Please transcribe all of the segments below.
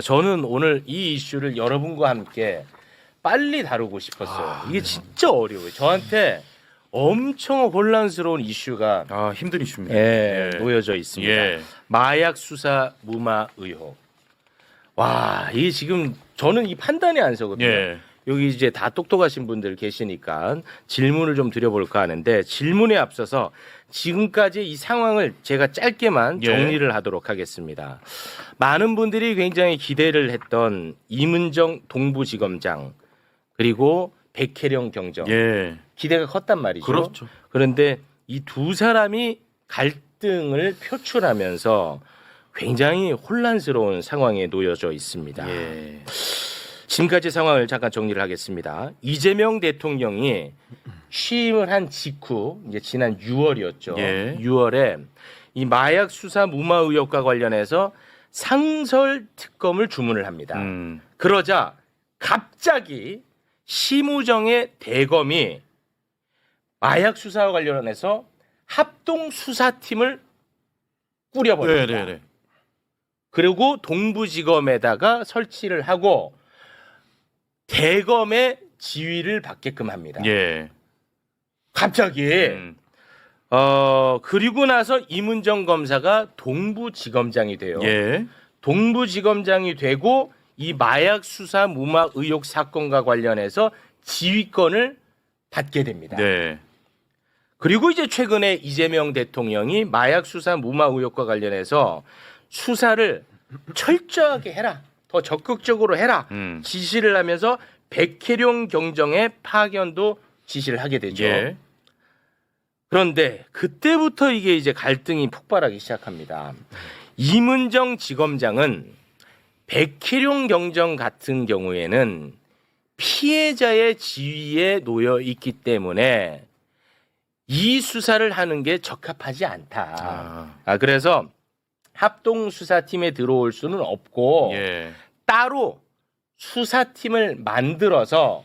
저는 오늘 이 이슈를 여러분과 함께 빨리 다루고 싶었어요. 이게 진짜 어려워요. 저한테 엄청 혼란스러운 이슈가 힘든 이슈입니다. 놓여져 있습니다. 예. 마약 수사 무마 의혹. 와, 이게 지금 저는 이 판단이 안 서거든요. 예. 여기 이제 다 똑똑하신 분들 계시니까 질문을 좀 드려볼까 하는데 질문에 앞서서 지금까지 이 상황을 제가 짧게만 예. 정리를 하도록 하겠습니다. 많은 분들이 굉장히 기대를 했던 이문정 동부지검장 그리고 백혜령 경정 예. 기대가 컸단 말이죠. 그렇죠. 그런데 이 두 사람이 갈등을 표출하면서 굉장히 혼란스러운 상황에 놓여져 있습니다. 예. 지금까지 상황을 잠깐 정리를 하겠습니다. 이재명 대통령이 취임을 한 직후 이제 지난 6월이었죠. 예. 6월에 이 마약 수사 무마 의혹과 관련해서 상설 특검을 주문을 합니다. 그러자 갑자기 심우정의 대검이 마약 수사와 관련해서 합동 수사팀을 꾸려버립니다. 네. 그리고 동부지검에다가 설치를 하고 대검의 지휘를 받게끔 합니다. 예. 갑자기 그리고 나서 이문정 검사가 동부지검장이 돼요. 예. 동부지검장이 되고 이 마약 수사 무마 의혹 사건과 관련해서 지휘권을 받게 됩니다. 네. 그리고 이제 최근에 이재명 대통령이 마약 수사 무마 의혹과 관련해서 수사를 철저하게 해라. 더 적극적으로 해라. 지시를 하면서 백혜룡 경정의 파견도 지시를 하게 되죠. 예. 그런데 그때부터 이게 이제 갈등이 폭발하기 시작합니다. 이문정 지검장은 백혜룡 경정 같은 경우에는 피해자의 지위에 놓여 있기 때문에 이 수사를 하는 게 적합하지 않다. 그래서 합동 수사팀에 들어올 수는 없고 예. 따로 수사팀을 만들어서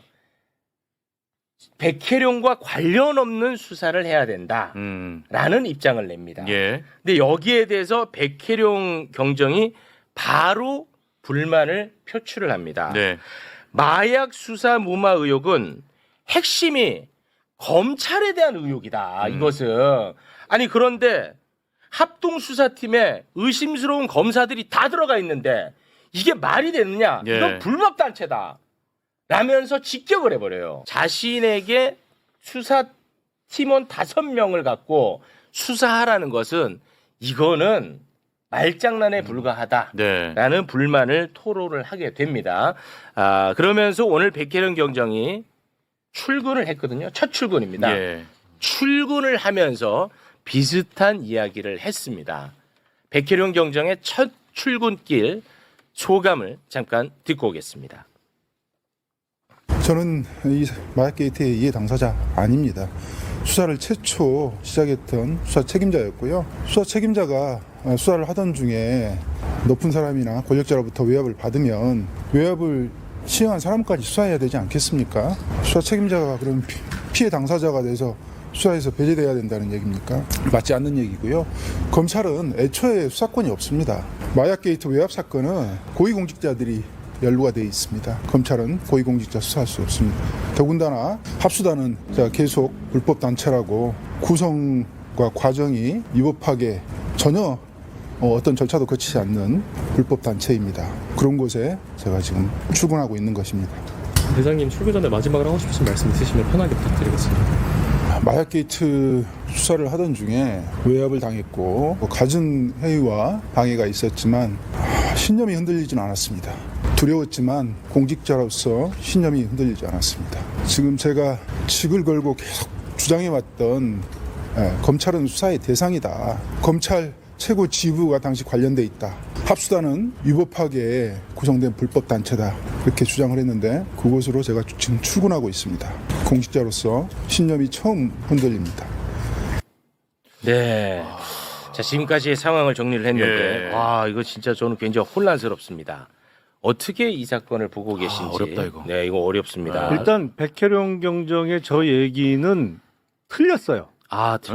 백혜룡과 관련 없는 수사를 해야 된다라는 입장을 냅니다. 예. 근데 여기에 대해서 백혜룡 경정이 바로 불만을 표출을 합니다. 네. 마약 수사 무마 의혹은 핵심이 검찰에 대한 의혹이다. 이것은 아니 그런데 합동 수사팀에 의심스러운 검사들이 다 들어가 있는데 이게 말이 되느냐? 예. 이건 불법 단체다. 라면서 직격을 해버려요. 자신에게 수사팀원 5명을 갖고 수사하라는 것은 이거는 말장난에 불과하다라는 네. 불만을 토로를 하게 됩니다. 그러면서 오늘 백혜령 경정이 출근을 했거든요. 첫 출근입니다. 예. 출근을 하면서 비슷한 이야기를 했습니다. 백혜령 경정의 첫 출근길 소감을 잠깐 듣고 오겠습니다. 저는 이 마약 게이트의 이해 당사자 아닙니다. 수사를 최초 시작했던 수사 책임자였고요. 수사 책임자가 수사를 하던 중에 높은 사람이나 권력자로부터 외압을 받으면 외압을 시행한 사람까지 수사해야 되지 않겠습니까? 수사 책임자가 그럼 피해 당사자가 돼서 수사에서 배제돼야 된다는 얘기입니까? 맞지 않는 얘기고요. 검찰은 애초에 수사권이 없습니다. 마약 게이트 외압 사건은 고위공직자들이 연루가 되어 있습니다. 검찰은 고위공직자 수사할 수 없습니다. 더군다나 합수단은 계속 불법 단체라고 구성과 과정이 위법하게 전혀 어떤 절차도 거치지 않는 불법 단체입니다. 그런 곳에 제가 지금 출근하고 있는 것입니다. 대장님 출근 전에 마지막으로 하고 싶으신 말씀 있으시면 편하게 부탁드리겠습니다. 마약 게이트 수사를 하던 중에 외압을 당했고 갖은 회의와 방해가 있었지만 신념이 흔들리지는 않았습니다. 두려웠지만 공직자로서 신념이 흔들리지 않았습니다. 지금 제가 직을 걸고 계속 주장해왔던 검찰은 수사의 대상이다. 검찰 최고 지부가 당시 관련돼 있다. 합수단은 위법하게 구성된 불법 단체다. 이렇게 주장을 했는데 그곳으로 제가 지금 출근하고 있습니다. 공직자로서 신념이 처음 흔들립니다. 네. 자, 지금까지의 상황을 정리를 했는데 예. 와, 이거 진짜 저는 굉장히 혼란스럽습니다. 어떻게 이 사건을 보고 계신지. 어렵다, 이거. 네, 이거 어렵습니다. 일단 백혜룡 경정의 저 얘기는 틀렸어요.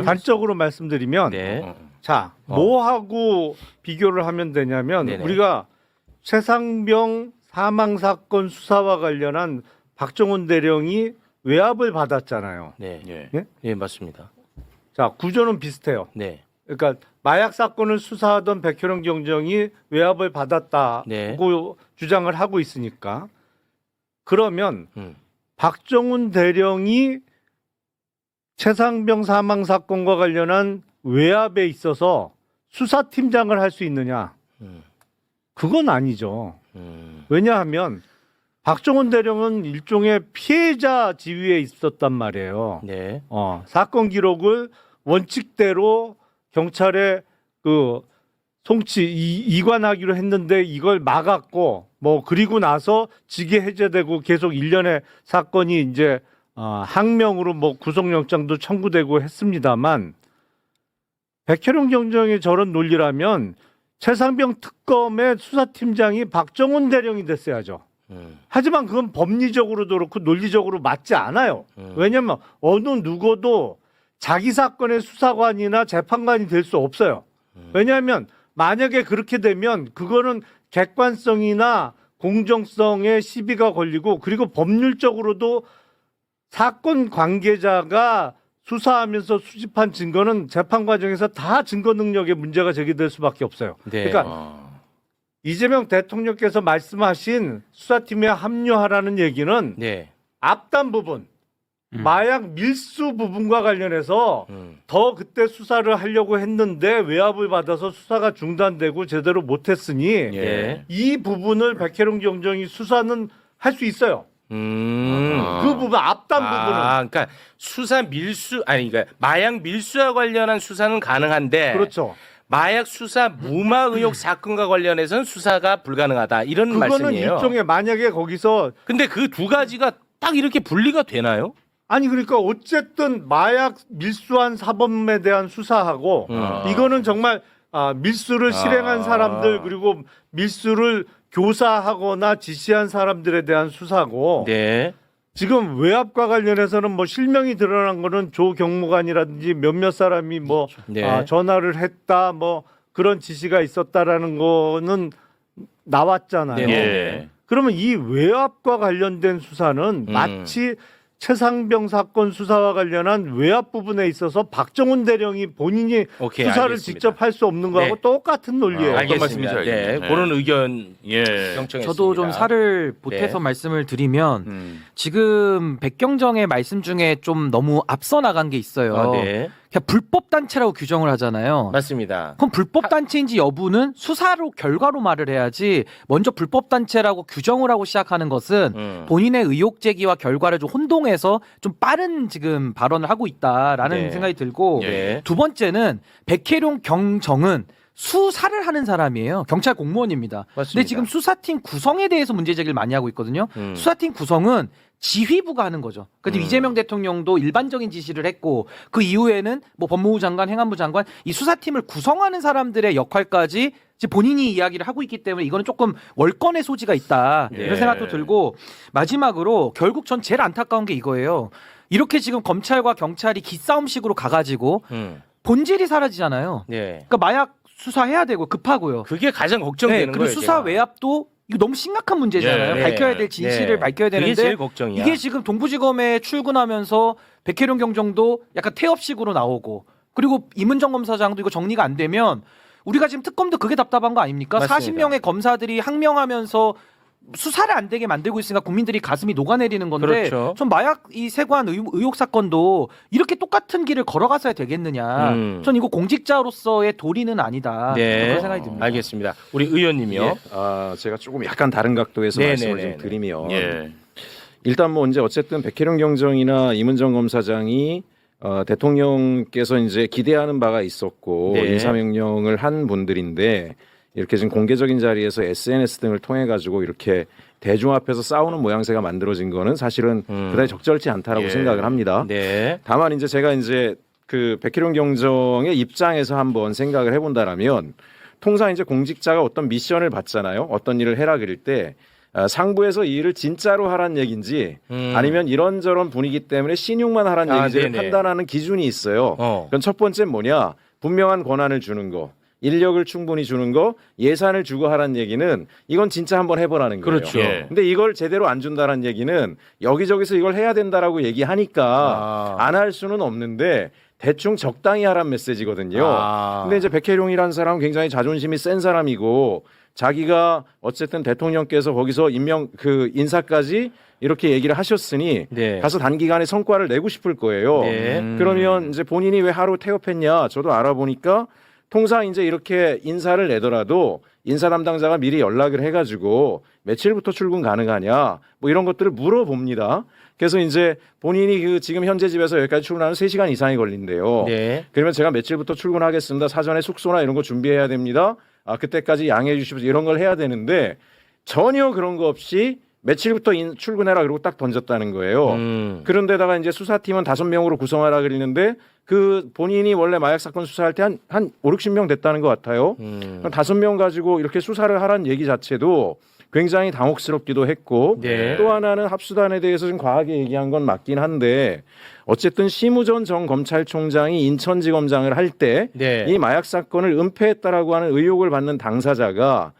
단적으로 말씀드리면 네. 자, 뭐하고 비교를 하면 되냐면 네네. 우리가 최상병 사망 사건 수사와 관련한 박정훈 대령이 외압을 받았잖아요. 네. 예? 예, 맞습니다. 자, 구조는 비슷해요. 네. 그러니까 마약 사건을 수사하던 백혜령 경정이 외압을 받았다고 네. 주장을 하고 있으니까 그러면 음. 박정훈 대령이 최상병 사망 사건과 관련한 외압에 있어서 수사팀장을 할 수 있느냐? 음. 그건 아니죠. 음. 왜냐하면 박정훈 대령은 일종의 피해자 지위에 있었단 말이에요. 네. 사건 기록을 원칙대로 경찰에 그 이관하기로 했는데 이걸 막았고 뭐 그리고 나서 직위 해제되고 계속 일련의 사건이 이제 항명으로 뭐 구속영장도 청구되고 했습니다만 백혜령 경정의 저런 논리라면 최상병 특검의 수사팀장이 박정훈 대령이 됐어야죠. 하지만 그건 법리적으로도 그렇고 논리적으로 맞지 않아요. 왜냐하면 어느 누구도 자기 사건의 수사관이나 재판관이 될 수 없어요. 왜냐하면 만약에 그렇게 되면 그거는 객관성이나 공정성에 시비가 걸리고 그리고 법률적으로도 사건 관계자가 수사하면서 수집한 증거는 재판 과정에서 다 증거 능력에 문제가 제기될 수밖에 없어요. 네. 그러니까 이재명 대통령께서 말씀하신 수사팀에 합류하라는 얘기는 네. 앞단 부분, 마약 밀수 부분과 관련해서 더 그때 수사를 하려고 했는데 외압을 받아서 수사가 중단되고 제대로 못했으니 예. 이 부분을 백혜령 경정이 수사는 할 수 있어요. 그 부분 앞단 부분은 그러니까 수사 밀수 그러니까 마약 밀수와 관련한 수사는 가능한데 그렇죠. 마약 수사 무마 의혹 사건과 관련해서는 수사가 불가능하다 이런 그거는 말씀이에요. 일종의 만약에 거기서 근데 그 두 가지가 딱 이렇게 분리가 되나요? 아니 그러니까 어쨌든 마약 밀수한 사범에 대한 수사하고 이거는 정말 밀수를 실행한 사람들 그리고 밀수를 교사하거나 지시한 사람들에 대한 수사고 네. 지금 외압과 관련해서는 뭐 실명이 드러난 거는 조 경무관이라든지 몇몇 사람이 뭐 네. 전화를 했다 뭐 그런 지시가 있었다라는 거는 나왔잖아요. 네. 그러면 이 외압과 관련된 수사는 마치 최상병 사건 수사와 관련한 외압 부분에 있어서 박정훈 대령이 본인이 오케이, 수사를 알겠습니다. 직접 할 수 없는 거하고 네. 똑같은 논리예요. 어떤 말씀인지 알겠습니다. 네. 알겠네요. 그런 의견 예. 경청했습니다. 저도 좀 살을 보태서 네. 말씀을 드리면 지금 백경정의 말씀 중에 좀 너무 앞서 나간 게 있어요. 네. 그냥 불법 단체라고 규정을 하잖아요. 맞습니다. 그럼 불법 단체인지 여부는 수사로 결과로 말을 해야지 먼저 불법 단체라고 규정을 하고 시작하는 것은 본인의 의혹 제기와 결과를 좀 혼동해서 좀 빠른 지금 발언을 하고 있다라는 네. 생각이 들고 네. 두 번째는 백혜룡 경정은 수사를 하는 사람이에요. 경찰 공무원입니다. 맞습니다. 근데 지금 수사팀 구성에 대해서 문제 제기를 많이 하고 있거든요. 수사팀 구성은 지휘부가 하는 거죠. 근데 이재명 대통령도 일반적인 지시를 했고 그 이후에는 뭐 법무부 장관, 행안부 장관 이 수사팀을 구성하는 사람들의 역할까지 이제 본인이 이야기를 하고 있기 때문에 이거는 조금 월권의 소지가 있다 네. 이런 생각도 들고 마지막으로 결국 전 제일 안타까운 게 이거예요. 이렇게 지금 검찰과 경찰이 기싸움식으로 가가지고 본질이 사라지잖아요. 네. 그러니까 마약 수사해야 되고 급하고요. 그게 가장 걱정되는 그리고 거예요. 수사 제가. 외압도 이거 너무 심각한 문제잖아요. 네. 밝혀야 될 진실을 네. 밝혀야 그게 되는데 제일 걱정이야. 이게 지금 동부지검에 출근하면서 백혜룡 경정도 약간 태업식으로 나오고 그리고 임은정 검사장도 이거 정리가 안 되면 우리가 지금 특검도 그게 답답한 거 아닙니까? 맞습니다. 40명의 검사들이 항명하면서 수사를 안 되게 만들고 있으니까 국민들이 가슴이 녹아내리는 건데 그렇죠. 전 마약 이 세관 의혹 사건도 이렇게 똑같은 길을 걸어가서야 되겠느냐. 전 이거 공직자로서의 도리는 아니다. 네. 그런 생각이 듭니다. 알겠습니다. 우리 의원님이요. 제가 조금 약간 다른 각도에서 말씀을 네네네. 좀 드리면 예. 일단 뭐 이제 어쨌든 백혜령 경정이나 임은정 검사장이 대통령께서 이제 기대하는 바가 있었고 네. 인사명령을 한 분들인데 이렇게 지금 공개적인 자리에서 SNS 등을 통해 가지고 이렇게 대중 앞에서 싸우는 모양새가 만들어진 거는 사실은 그다지 적절치 않다라고 예. 생각을 합니다. 네. 다만 이제 제가 이제 그 백혜룡 경정의 입장에서 한번 생각을 해본다라면 통상 이제 공직자가 어떤 미션을 받잖아요. 어떤 일을 해라 그럴 때 상부에서 이 일을 진짜로 하란 얘기인지 아니면 이런저런 분위기 때문에 신용만 하란 얘기인지를 네네. 판단하는 기준이 있어요. 그럼 첫 번째는 뭐냐? 분명한 권한을 주는 거. 인력을 충분히 주는 거, 예산을 주고 하라는 얘기는 이건 진짜 한번 해보라는 거예요. 그렇죠. 예. 근데 이걸 제대로 안 준다는 얘기는 여기저기서 이걸 해야 된다라고 얘기하니까 안 할 수는 없는데 대충 적당히 하란 메시지거든요. 근데 이제 백혜룡이라는 사람은 굉장히 자존심이 센 사람이고 자기가 어쨌든 대통령께서 거기서 인사까지 이렇게 얘기를 하셨으니 네. 가서 단기간에 성과를 내고 싶을 거예요. 네. 그러면 이제 본인이 왜 하루 태업했냐? 저도 알아보니까 통상 이제 이렇게 인사를 내더라도 인사 담당자가 미리 연락을 해가지고 며칠부터 출근 가능하냐? 뭐 이런 것들을 물어봅니다. 그래서 이제 본인이 지금 현재 집에서 여기까지 출근하는 3시간 이상이 걸린대요. 네. 그러면 제가 며칠부터 출근하겠습니다. 사전에 숙소나 이런 거 준비해야 됩니다. 그때까지 양해해 주십시오. 이런 걸 해야 되는데 전혀 그런 거 없이 며칠부터 출근해라 그러고 딱 던졌다는 거예요. 그런데다가 이제 수사팀은 5명으로 구성하라 그랬는데 본인이 원래 마약 사건 수사할 때 한 5, 60명 됐다는 것 같아요. 5명 가지고 이렇게 수사를 하라는 얘기 자체도 굉장히 당혹스럽기도 했고 네. 또 하나는 합수단에 대해서 좀 과하게 얘기한 건 맞긴 한데 어쨌든 심우전 전 검찰총장이 인천지검장을 할 때 이 네. 마약 사건을 은폐했다라고 하는 의혹을 받는 당사자가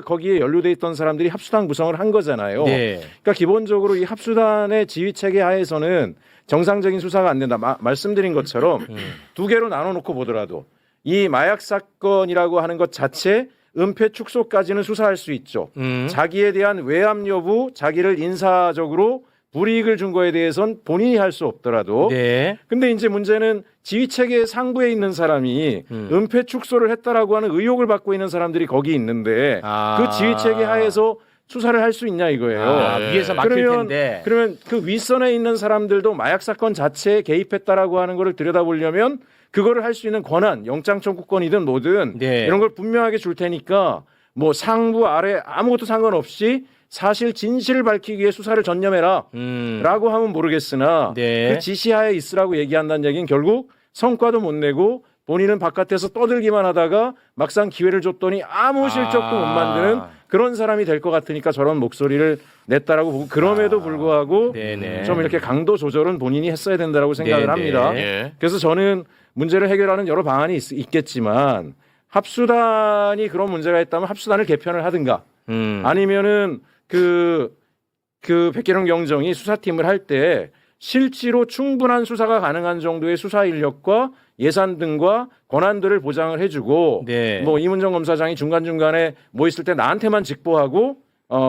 거기에 연루돼 있던 사람들이 합수단 구성을 한 거잖아요. 네. 그러니까 기본적으로 이 합수단의 지휘 체계 하에서는 정상적인 수사가 안 된다. 말씀드린 것처럼 두 개로 나눠놓고 보더라도 이 마약 사건이라고 하는 것 자체 은폐 축소까지는 수사할 수 있죠. 자기에 대한 외압 여부, 자기를 인사적으로 불이익을 준 거에 대해선 본인이 할 수 없더라도 네. 근데 이제 문제는 지휘 체계 상부에 있는 사람이 은폐 축소를 했다라고 하는 의혹을 받고 있는 사람들이 거기 있는데 그 지휘 체계 하에서 수사를 할 수 있냐 이거예요. 위에서 막힐 그러면, 텐데. 그러면 그 윗선에 있는 사람들도 마약 사건 자체에 개입했다라고 하는 거를 들여다보려면 그거를 할 수 있는 권한, 영장 청구권이든 뭐든 네. 이런 걸 분명하게 줄 테니까 뭐 상부 아래 아무것도 상관없이 사실 진실을 밝히기 위해 수사를 전념해라 라고 하면 모르겠으나 네. 그 지시하에 있으라고 얘기한다는 얘기는 결국 성과도 못 내고 본인은 바깥에서 떠들기만 하다가 막상 기회를 줬더니 아무 실적도 못 만드는 그런 사람이 될 것 같으니까 저런 목소리를 냈다라고 보고 그럼에도 불구하고 네네. 좀 이렇게 강도 조절은 본인이 했어야 된다라고 생각을 네네. 합니다. 예. 그래서 저는 문제를 해결하는 여러 방안이 있겠지만 합수단이 그런 문제가 있다면 합수단을 개편을 하든가 아니면은 백계룡 경정이 수사팀을 할 때 실제로 충분한 수사가 가능한 정도의 수사 인력과 예산 등과 권한들을 보장을 해주고 네. 뭐 이문정 검사장이 중간중간에 뭐 있을 때 나한테만 직보하고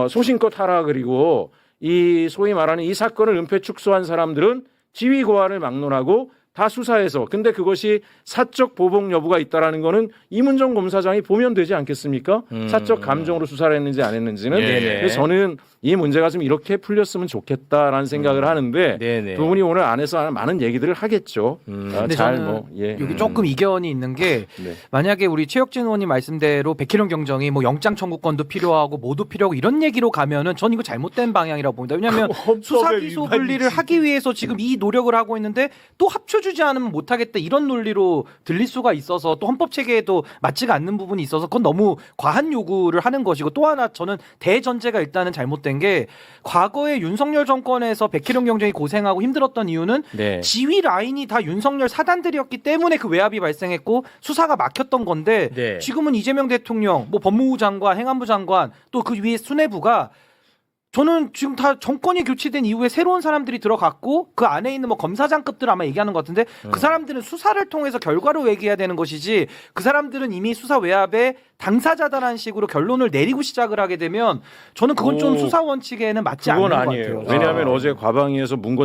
소신껏 하라 그리고 이 소위 말하는 이 사건을 은폐 축소한 사람들은 지휘 고하를 막론하고 다 수사해서 근데 그것이 사적 보복 여부가 있다라는 거는 이문정 검사장이 보면 되지 않겠습니까? 사적 감정으로 수사를 했는지 안 했는지는. 네네. 그래서 저는 이 문제가 좀 이렇게 풀렸으면 좋겠다라는 생각을 하는데 네네. 두 분이 오늘 안에서 많은 얘기들을 하겠죠. 근데 잘 저는 뭐 예. 여기 조금 이견이 있는 게 네. 만약에 우리 최혁진 의원님 말씀대로 백혜룡 경정이 뭐 영장 청구권도 필요하고 뭐도 필요하고 이런 얘기로 가면은 전 이거 잘못된 방향이라고 봅니다. 왜냐하면 수사 기소 분리를 하기 위해서 지금 이 노력을 하고 있는데 또 합쳐주지 않으면 못하겠다 이런 논리로 들릴 수가 있어서 또 헌법 체계에도 맞지가 않는 부분이 있어서 그건 너무 과한 요구를 하는 것이고 또 하나 저는 대전제가 일단은 잘못된 게 과거에 윤석열 정권에서 백혜룡 경정이 고생하고 힘들었던 이유는 네. 지휘 라인이 다 윤석열 사단들이었기 때문에 그 외압이 발생했고 수사가 막혔던 건데 네. 지금은 이재명 대통령, 뭐 법무부 장관, 행안부 장관 또 그 위에 수뇌부가 저는 지금 다 정권이 교체된 이후에 새로운 사람들이 들어갔고 그 안에 있는 뭐 검사장급들 아마 얘기하는 것 같은데 그 사람들은 수사를 통해서 결과로 얘기해야 되는 것이지 그 사람들은 이미 수사 외압에 당사자다라는 식으로 결론을 내리고 시작을 하게 되면 저는 그건 좀 수사 원칙에는 맞지 않는 그건 것 아니에요. 같아요. 왜냐하면 어제 과방위에서 문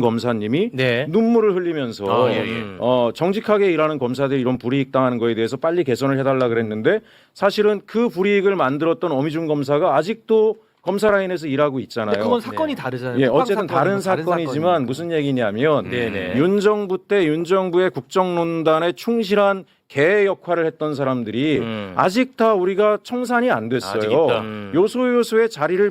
검사님이 네. 눈물을 흘리면서 예, 예. 정직하게 일하는 검사들이 이런 불이익 당하는 거에 대해서 빨리 개선을 해달라 그랬는데 사실은 그 불이익을 만들었던 어미준 검사가 아직도 검사 라인에서 일하고 있잖아요. 근데 그건 사건이 다르잖아요. 예, 국방 어쨌든 다른 사건은 사건이지만 사건이니까. 무슨 얘기냐면 네네. 윤정부 때 윤정부의 국정농단에 충실한 개 역할을 했던 사람들이 아직 다 우리가 청산이 안 아직 됐어요. 있다. 요소요소의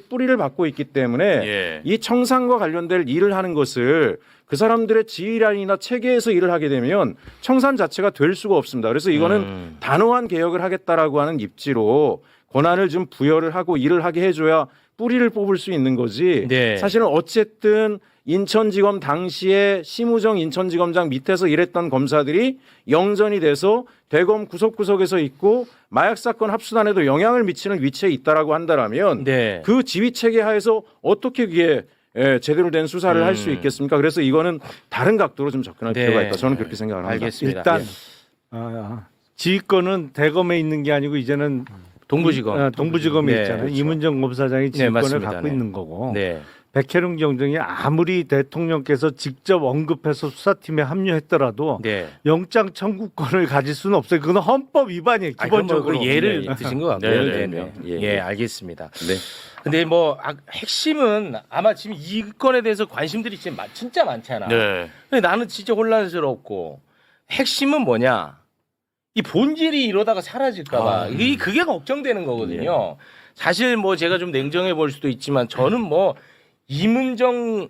뿌리를 받고 있기 때문에 예. 이 청산과 관련된 일을 하는 것을 그 사람들의 지휘라인이나 체계에서 일을 하게 되면 청산 자체가 될 수가 없습니다. 그래서 이거는 단호한 개혁을 하겠다라고 하는 입지로 권한을 좀 부여를 하고 일을 하게 해줘야 뿌리를 뽑을 수 있는 거지. 네. 사실은 어쨌든 인천지검 당시에 심우정 인천지검장 밑에서 일했던 검사들이 영전이 돼서 대검 구석구석에서 있고 마약 사건 합수단에도 영향을 미치는 위치에 있다라고 한다라면 네. 그 지휘 체계 하에서 어떻게 그게 제대로 된 수사를 할 수 있겠습니까? 그래서 이거는 다른 각도로 좀 접근할 네. 필요가 있다. 저는 그렇게 생각을 합니다. 알겠습니다. 일단 예. 지휘권은 대검에 있는 게 아니고 이제는 동부지검. 동부지검에 네, 있잖아요. 그렇죠. 이문정 검사장이 지휘권을 맞습니다. 갖고 네. 있는 거고 네. 백혜룡 경정이 아무리 대통령께서 직접 언급해서 수사팀에 합류했더라도 네. 영장 청구권을 가질 수는 없어요. 그건 헌법 위반이에요. 아니, 그럼 뭐 기본적으로. 그 예를 네. 드신 것 같고요. 네, 네, 네, 네. 네. 예, 알겠습니다. 네. 근데 뭐 핵심은 아마 지금 이 건에 대해서 관심들이 진짜 많잖아. 네. 근데 나는 진짜 혼란스럽고 핵심은 뭐냐? 이 본질이 이러다가 사라질까봐 그게 걱정되는 거거든요. 사실 뭐 제가 좀 냉정해 볼 수도 있지만 저는 뭐 이문정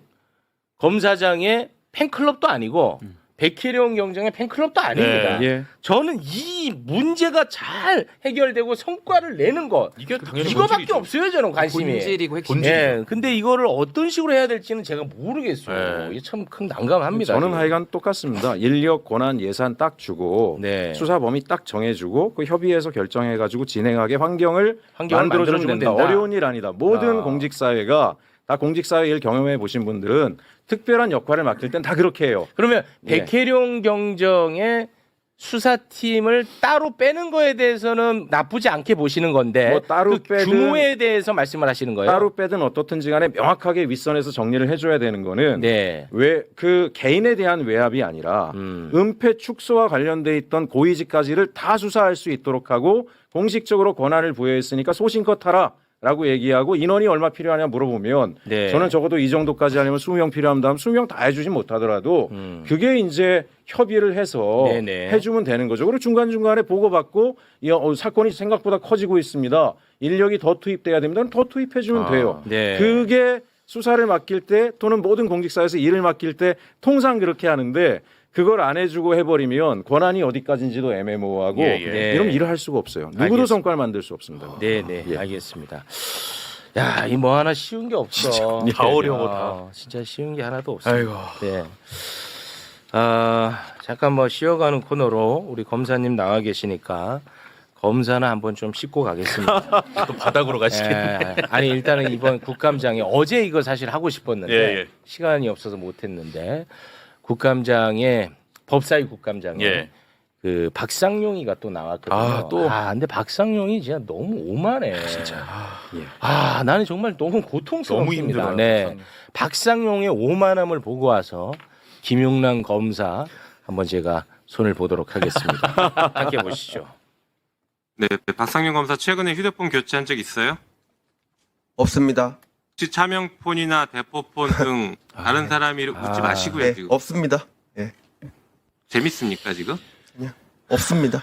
검사장의 팬클럽도 아니고 백혜룡 경정의 팬클럽도 아닙니다. 예. 저는 이 문제가 잘 해결되고 성과를 내는 것 이게 당연히 이거밖에 본질이죠. 없어요 저는 관심이. 본질이고 핵심. 예, 근데 이거를 어떤 식으로 해야 될지는 제가 모르겠어요. 네. 이게 참 큰 난감합니다. 저는 지금. 하여간 똑같습니다. 인력, 권한, 예산 딱 주고 네. 수사 범위 딱 정해주고 그 협의해서 결정해가지고 진행하게 환경을 만들어주면 된다. 어려운 일 아니다. 모든 아. 공직사회가 다 공직사회 일 경험해 보신 분들은 특별한 역할을 맡을 땐 다 그렇게 해요. 그러면 네. 백혜룡 경정의 수사팀을 따로 빼는 거에 대해서는 나쁘지 않게 보시는 건데 뭐 따로 그 빼든- 규모에 대해서 말씀을 하시는 거예요? 따로 빼든 어떻든지 간에 명확하게 윗선에서 정리를 해줘야 되는 거는 네. 왜 그 개인에 대한 외압이 아니라 은폐 축소와 관련돼 있던 고위직까지를 다 수사할 수 있도록 하고 공식적으로 권한을 부여했으니까 소신껏 하라. 라고 얘기하고 인원이 얼마 필요하냐 물어보면 네. 저는 적어도 이 정도까지 하려면 20명 필요합니다. 20명 다 해주진 못하더라도 그게 이제 협의를 해서 네네. 해주면 되는 거죠. 그리고 중간중간에 보고받고 사건이 생각보다 커지고 있습니다. 인력이 더 투입돼야 됩니다. 더 투입해주면 돼요. 네. 그게 수사를 맡길 때 또는 모든 공직사에서 일을 맡길 때 통상 그렇게 하는데 그걸 안 해주고 해버리면 권한이 어디까지인지도 애매모호하고 예, 예. 네. 이러면 일을 할 수가 없어요. 누구도 알겠습니다. 성과를 만들 수 없습니다. 네네 예. 알겠습니다. 야, 이 뭐 하나 쉬운 게 없어. 다 어려워, 아, 진짜 쉬운 게 하나도 없습니다. 아이고. 네. 잠깐 뭐 쉬어가는 코너로 우리 검사님 나와 계시니까 검사는 한번 좀 씻고 가겠습니다. 또 바닥으로 가시겠네. 예. 아니 일단은 이번 국감장에 어제 이거 사실 하고 싶었는데 예, 예. 시간이 없어서 못했는데 국감장에 법사위 국감장에 예. 그 박상용이가 또 나왔거든요. 아, 또? 근데 박상용이 진짜 너무 오만해. 진짜. 예. 나는 정말 너무 고통스럽습니다. 너무 힘들어요, 네. 박상용. 박상용의 오만함을 보고 와서 김용남 검사 한번 제가 손을 보도록 하겠습니다. 함께 보시죠. 네, 박상용 검사 최근에 휴대폰 교체한 적 있어요? 없습니다. 혹시 차명폰이나 대포폰 등 다른 사람이 웃지 마시고요 네, 지금. 없습니다. 예, 재밌습니까 지금? 없습니다.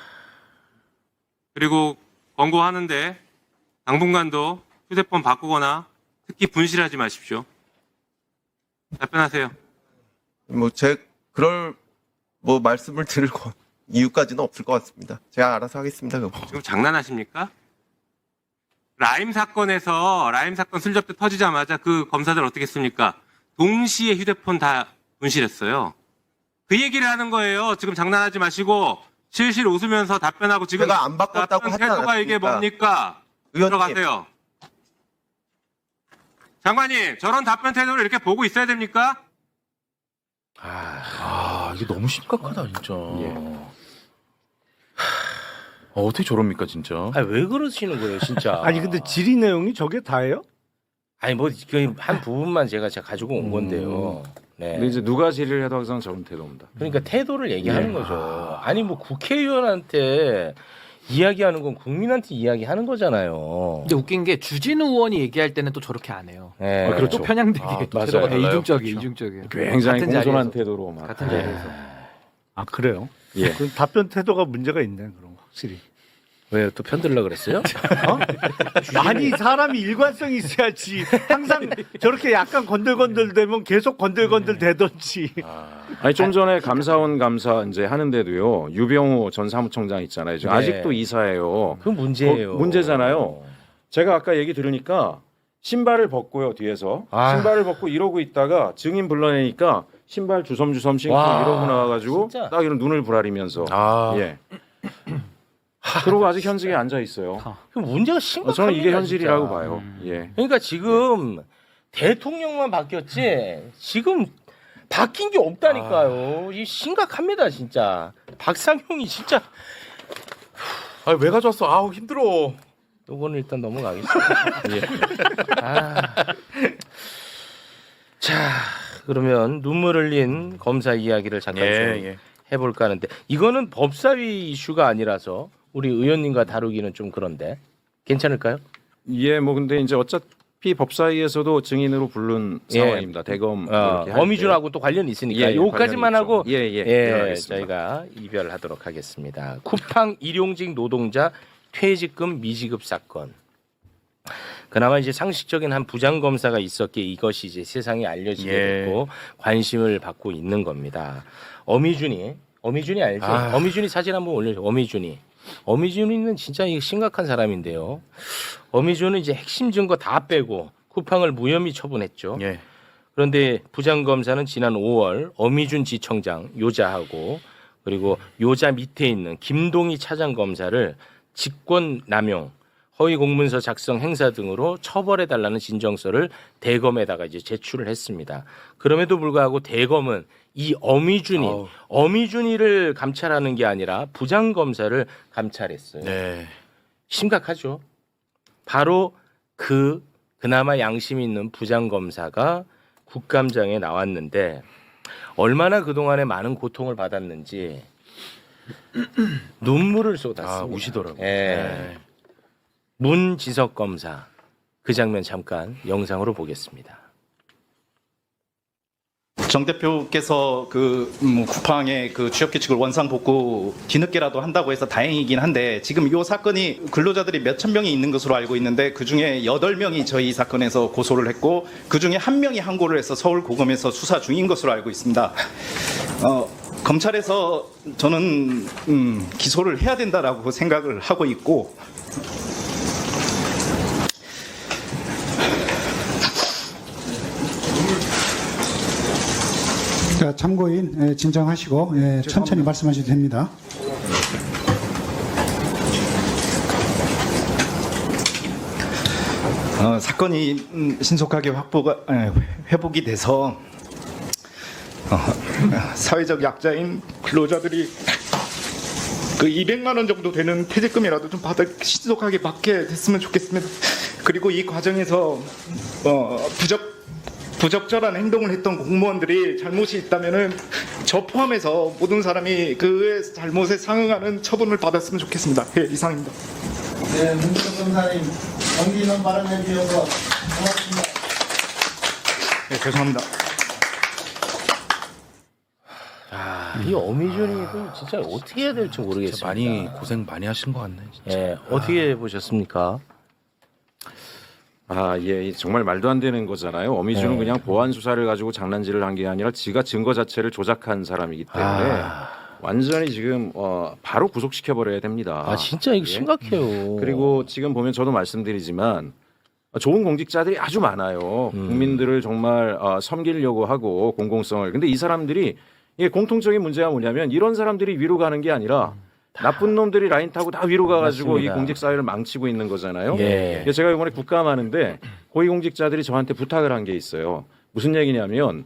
그리고 권고하는데 당분간도 휴대폰 바꾸거나 특히 분실하지 마십시오. 답변하세요. 그럴 말씀을 드릴 이유까지는 없을 것 같습니다. 제가 알아서 하겠습니다. 그거. 지금 장난하십니까? 라임 사건 슬쩍 터지자마자 그 검사들 어떻게 했습니까? 동시에 휴대폰 다 분실했어요. 그 얘기를 하는 거예요. 지금 장난하지 마시고 실실 웃으면서 답변하고 지금 제가 안 바꿨다고 답변 하지 태도가 이게 않았습니까? 뭡니까? 의원님. 들어가세요. 장관님, 저런 답변 태도를 이렇게 보고 있어야 됩니까? 이게 너무 심각하다 진짜. 어떻게 저럽니까 진짜? 왜 그러시는 거예요, 진짜? 아니 근데 질의 내용이 저게 다예요? 아니 뭐 한 부분만 제가 가지고 온 건데요. 네. 근데 이제 누가 질의를 해도 항상 저런 태도입니다. 그러니까 태도를 얘기하는 거죠. 아니 뭐 국회의원한테 이야기하는 건 국민한테 이야기하는 거잖아요. 근데 웃긴 게 주진우 의원이 얘기할 때는 또 저렇게 안 해요. 네. 또 편향되게 맞아요. 태도가 달라요. 이중적이에요. 굉장히 같은 공손한 자리에서. 태도로 막. 같은 자리에서. 그래요? 예. 그럼 답변 태도가 문제가 있네 그럼 확실히. 왜 또 편들려 그랬어요? 아니 사람이 일관성이 있어야지. 항상 저렇게 약간 건들건들되면 계속 건들건들 되던지. 아니 좀 전에 감사원 감사 이제 하는데도요. 유병호 전 사무총장 있잖아요. 지금 네. 아직도 이사예요. 그 문제예요. 문제잖아요. 제가 아까 얘기 들으니까 신발을 벗고요 뒤에서 신발을 벗고 이러고 있다가 증인 불러내니까 신발 주섬주섬 신고 와, 이러고 나와가지고 진짜. 딱 이런 눈을 부라리면서 예. 그러고 아직 현직에 앉아 있어요. 그 문제가 심각합니다. 저는 이게 현실이라고 진짜. 봐요. 예. 그러니까 지금 대통령만 바뀌었지 지금 바뀐 게 없다니까요. 이 심각합니다 진짜. 박상용이 진짜. 왜 가져왔어? 아우 힘들어. 요거는 일단 넘어가겠습니다. 예. 자 그러면 눈물 흘린 검사 이야기를 잠깐 좀 해볼까 하는데 이거는 법사위 이슈가 아니라서 우리 의원님과 다루기는 좀 그런데 괜찮을까요? 예, 뭐 근데 이제 어차피 법사위에서도 증인으로 부른 상황입니다. 대검 이렇게 할 어미준하고 또 관련이 있으니까 예, 요까지만 관련이 하고 있죠. 들어가겠습니다. 저희가 이별하도록 하겠습니다. 쿠팡 일용직 노동자 퇴직금 미지급 사건. 그나마 이제 상식적인 한 부장 검사가 있었기에 이것이 이제 세상에 알려지게 됐고 관심을 받고 있는 겁니다. 어미준이 알지? 어미준이 사진 한번 올려줘. 어미준이는 진짜 이거 심각한 사람인데요. 어미준은 이제 핵심 증거 다 빼고 쿠팡을 무혐의 처분했죠. 예. 그런데 부장검사는 지난 5월 어미준 지청장 요자하고 그리고 요자 밑에 있는 김동희 차장검사를 직권남용, 허위 공문서 작성 행사 등으로 처벌해달라는 진정서를 대검에다가 이제 제출을 했습니다. 그럼에도 불구하고 대검은 이 어미준이를 감찰하는 게 아니라 부장검사를 감찰했어요. 네. 심각하죠. 바로 그나마 양심 있는 부장검사가 국감장에 나왔는데 얼마나 그동안에 많은 고통을 받았는지 눈물을 쏟았습니다. 우시더라고요. 예. 문지석 검사 그 장면 잠깐 영상으로 보겠습니다. 정 대표께서 쿠팡의 그 취업 규칙을 원상복구 뒤늦게라도 한다고 해서 다행이긴 한데 지금 이 사건이 근로자들이 몇천 명이 있는 것으로 알고 있는데 그 중에 8명이 저희 사건에서 고소를 했고 그 중에 1명이 항고를 해서 서울고검에서 수사 중인 것으로 알고 있습니다. 검찰에서 저는 기소를 해야 된다라고 생각을 하고 있고 참고인 진정하시고 천천히 말씀하셔도 됩니다. 사건이 신속하게 회복이 돼서 사회적 약자인 근로자들이 그 200만 원 정도 되는 퇴직금이라도 좀 신속하게 받게 됐으면 좋겠습니다. 그리고 이 과정에서 부적절한 행동을 했던 공무원들이 잘못이 있다면은 저 포함해서 모든 사람이 그의 잘못에 상응하는 처분을 받았으면 좋겠습니다. 예, 이상입니다. 네, 문지석 검사님 용기 있는 발언해 주셔서 고맙습니다. 네, 죄송합니다. 이 어미준이도 진짜 어떻게 해야 될지 모르겠습니다. 많이 고생 많이 하신 것 같네. 진짜. 예, 어떻게 보셨습니까? 예, 정말 말도 안 되는 거잖아요. 어미준은 그냥 보안 수사를 가지고 장난질을 한 게 아니라 지가 증거 자체를 조작한 사람이기 때문에 완전히 지금 바로 구속시켜 버려야 됩니다. 진짜 이거 심각해요. 그리고 지금 보면 저도 말씀드리지만 좋은 공직자들이 아주 많아요. 국민들을 정말 섬기려고 하고 공공성을. 근데 이 사람들이 이게 공통적인 문제가 뭐냐면 이런 사람들이 위로 가는 게 아니라 나쁜 놈들이 라인 타고 다 위로 가가지고 맞습니다. 이 공직 사회를 망치고 있는 거잖아요. 예. 제가 이번에 국감하는데 고위공직자들이 저한테 부탁을 한 게 있어요. 무슨 얘기냐면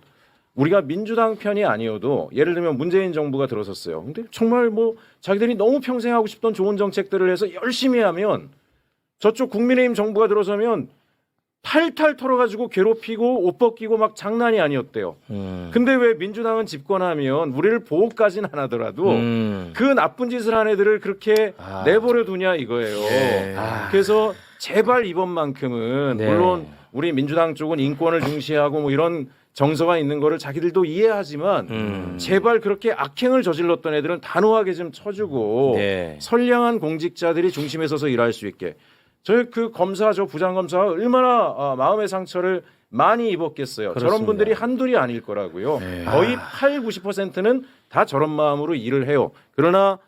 우리가 민주당 편이 아니어도 예를 들면 문재인 정부가 들어섰어요. 근데 정말 뭐 자기들이 너무 평생 하고 싶던 좋은 정책들을 해서 열심히 하면 저쪽 국민의힘 정부가 들어서면 탈탈 털어가지고 괴롭히고 옷 벗기고 막 장난이 아니었대요. 근데 왜 민주당은 집권하면 우리를 보호까지는 안 하더라도 그 나쁜 짓을 한 애들을 그렇게 내버려 두냐 이거예요. 그래서 제발 이번만큼은 네. 물론 우리 민주당 쪽은 인권을 중시하고 뭐 이런 정서가 있는 거를 자기들도 이해하지만 제발 그렇게 악행을 저질렀던 애들은 단호하게 좀 쳐주고 네. 선량한 공직자들이 중심에 서서 일할 수 있게. 저희 그 검사 저 부장검사가 얼마나 마음의 상처를 많이 입었겠어요. 그렇습니다. 저런 분들이 한둘이 아닐 거라고요. 거의 80-90%는 다 저런 마음으로 일을 해요. 그러나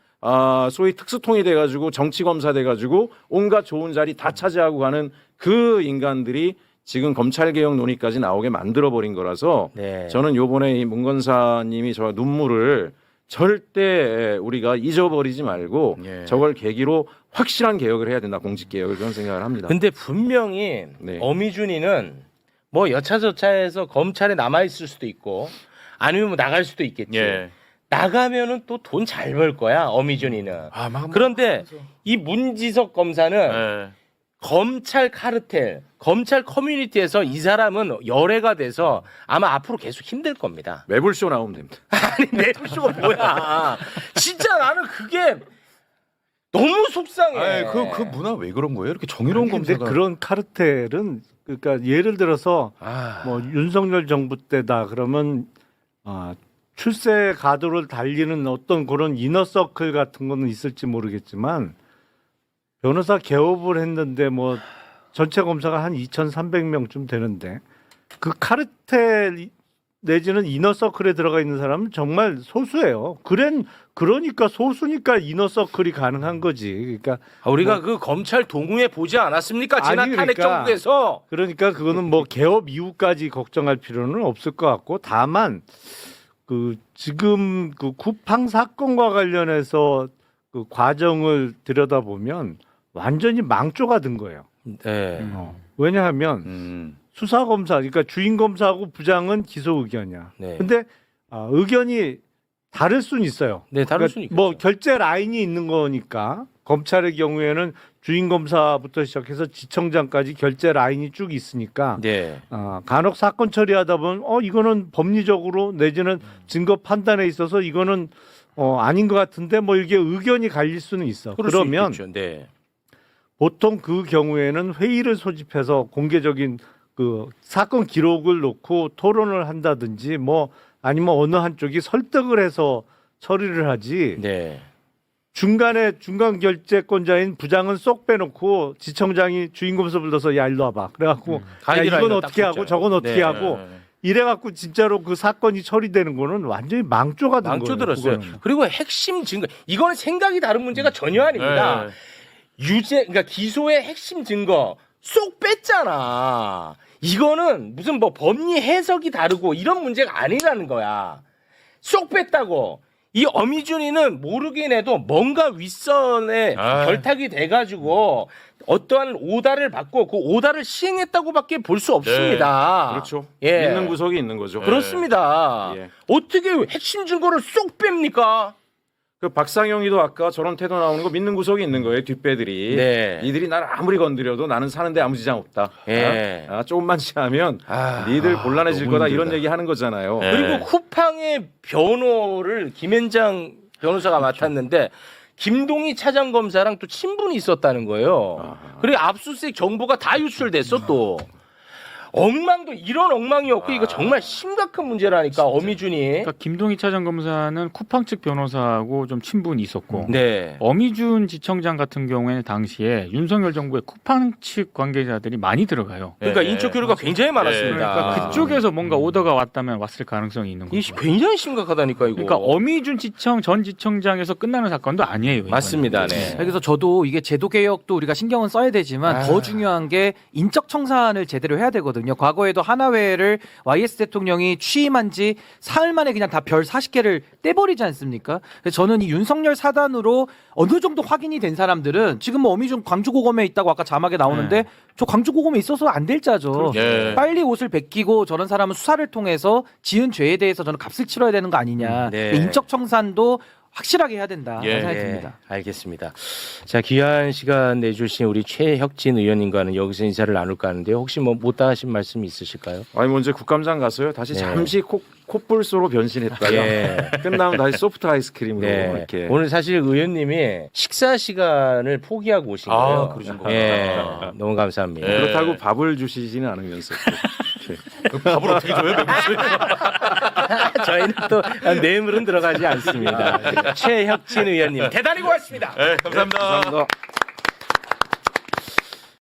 소위 특수통이 돼가지고 정치검사 돼가지고 온갖 좋은 자리 다 차지하고 가는 그 인간들이 지금 검찰개혁 논의까지 나오게 만들어버린 거라서 네. 저는 요번에 이 문건사님이 저 눈물을 절대 우리가 잊어버리지 말고 예. 저걸 계기로 확실한 개혁을 해야 된다. 공직개혁을 그런 생각을 합니다. 근데 분명히 네. 어미준이는 뭐 여차저차해서 검찰에 남아있을 수도 있고 아니면 뭐 나갈 수도 있겠지. 예. 나가면은 또 돈 잘 벌 거야 어미준이는. 그런데 이 문지석 검사는 예. 검찰 카르텔, 검찰 커뮤니티에서 이 사람은 열애가 돼서 아마 앞으로 계속 힘들 겁니다. 매불쇼 나오면 됩니다. 아니 매불쇼가 뭐야? 진짜 나는 그게 너무 속상해. 아니, 그 문화 왜 그런 거예요? 이렇게 정의로운 근데 검사가 그런 카르텔은 그러니까 예를 들어서 뭐 윤석열 정부 때다 그러면 출세 가도를 달리는 어떤 그런 이너서클 같은 거는 있을지 모르겠지만 변호사 개업을 했는데 뭐 전체 검사가 한 2,300명쯤 되는데 그 카르텔 내지는 이너서클에 들어가 있는 사람은 정말 소수예요. 그러니까 소수니까 이너서클이 가능한 거지. 그러니까 우리가 그 검찰 동우회 보지 않았습니까? 지난 아니, 탄핵 그러니까 정국에서. 그러니까 그거는 뭐 개업 이후까지 걱정할 필요는 없을 것 같고 다만 그 지금 그 쿠팡 사건과 관련해서 그 과정을 들여다보면 완전히 망조가 든 거예요. 네. 왜냐하면 수사 검사, 그러니까 주인 검사하고 부장은 기소 의견이야. 네. 근데 의견이 다를 수는 있어요. 네, 다를 수는 있겠죠. 뭐 결재 라인이 있는 거니까 검찰의 경우에는 주인 검사부터 시작해서 지청장까지 결재 라인이 쭉 있으니까 네. 간혹 사건 처리하다 보면 이거는 법리적으로 내지는 증거 판단에 있어서 이거는 아닌 것 같은데 뭐 이게 의견이 갈릴 수는 있어. 그럴 수 그러면 있겠죠. 네. 보통 그 경우에는 회의를 소집해서 공개적인 그 사건 기록을 놓고 토론을 한다든지 뭐 아니면 어느 한쪽이 설득을 해서 처리를 하지. 네. 중간에 중간 결재권자인 부장은 쏙 빼놓고 지청장이 주인검사 불러서 야 일로 와봐. 그래갖고 야, 가이드라인을 이건 딱 어떻게 하고 줬죠. 저건 어떻게 네. 하고 이래갖고 진짜로 그 사건이 처리되는 거는 완전히 망조가 된 거예요. 망조 들었어요. 그거는. 그리고 핵심 증거 이거는 생각이 다른 문제가 전혀 아닙니다. 그러니까 기소의 핵심 증거 쏙 뺐잖아. 이거는 무슨 뭐 법리 해석이 다르고 이런 문제가 아니라는 거야. 쏙 뺐다고. 이 어미준이는 모르긴 해도 뭔가 윗선에 결탁이 돼가지고 어떠한 오다를 받고 그 오다를 시행했다고밖에 볼 수 없습니다. 그렇죠. 예. 있는 구석이 있는 거죠. 그렇습니다. 예. 어떻게 핵심 증거를 쏙 뺍니까? 그 박상영이도 아까 저런 태도 나오는 거 믿는 구석이 있는 거예요. 뒷배들이. 네. 니들이 나를 아무리 건드려도 나는 사는데 아무 지장 없다. 예. 조금만 지하면 니들 곤란해질 너무 거다 힘들다. 이런 얘기 하는 거잖아요. 그리고 쿠팡의 변호를 김현장 변호사가 맡았는데 김동희 차장검사랑 또 친분이 있었다는 거예요. 그리고 압수수색 정보가 다 유출됐어 또. 엉망도 이런 엉망이었고 이거 정말 심각한 문제라니까 어미준이. 그러니까 김동희 차장검사는 쿠팡 측 변호사하고 좀 친분이 있었고 네. 어미준 지청장 같은 경우에는 당시에 윤석열 정부의 쿠팡 측 관계자들이 많이 들어가요. 그러니까 인적 교류가 굉장히 많았습니다. 그러니까 그쪽에서 뭔가 오더가 왔다면 왔을 가능성이 있는 이게 거죠. 굉장히 심각하다니까 이거. 그러니까 어미준 전 지청장에서 끝나는 사건도 아니에요. 이거는. 맞습니다. 네. 그래서 저도 이게 제도 개혁도 우리가 신경은 써야 되지만 더 중요한 게 인적 청산을 제대로 해야 되거든요. 과거에도 하나회를 YS 대통령이 취임한 지 사흘 만에 그냥 다 별 40개를 떼버리지 않습니까? 그래서 저는 이 윤석열 사단으로 어느 정도 확인이 된 사람들은 지금 뭐 어미준 광주고검에 있다고 아까 자막에 나오는데 저 광주고검에 있어서 안 될 자죠. 네. 빨리 옷을 벗기고 저런 사람은 수사를 통해서 지은 죄에 대해서 저는 값을 치러야 되는 거 아니냐. 네. 인적 청산도 확실하게 해야 된다. 예. 생각이 듭니다. 알겠습니다. 자, 귀한 시간 내주신 우리 최혁진 의원님과는 여기서 인사를 나눌까 하는데요. 혹시 뭐 못다 하신 말씀이 있으실까요? 아니 먼저 국감장 가서요. 다시 네. 잠시 콧불소로 변신했다가 예. 끝나면 다시 소프트 아이스크림으로 네. 이렇게. 오늘 사실 의원님이 식사 시간을 포기하고 오신 거예요. 그러신 거구나. 예. 너무 감사합니다. 예. 그렇다고 밥을 주시지는 않으면서. 밥을 어떻게 줘요? 저희는 또 뇌물은 들어가지 않습니다. 최혁진 의원님 대단히 고맙습니다. 네, 감사합니다. 감사합니다.